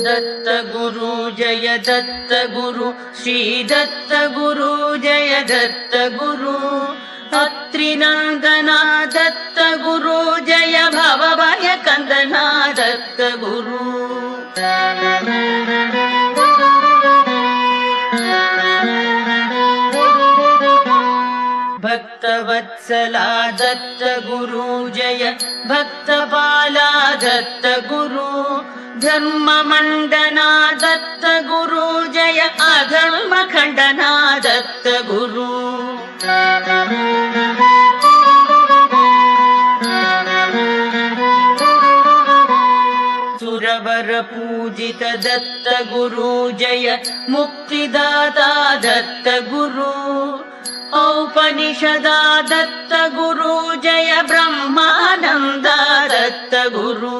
दत्त गुरु जय दत्त गुरु श्री दत्त गुरु जय दत्त गुरु अत्रिनन्दना दत्त गुरु जय भवभय कंदना दत्त गुरु भक्तवत्सला दत्त गुरु जय भक्तपाला दत्त गुरु धर्ममण्डना दत्त गुरु जय अधर्म खण्डना दत्त गुरु सुरवर पूजित दत्त गुरु जय मुक्तिदाता दत्त गुरु औपनिषदा दत्त गुरु जय ब्रह्मानन्दा दत्त गुरु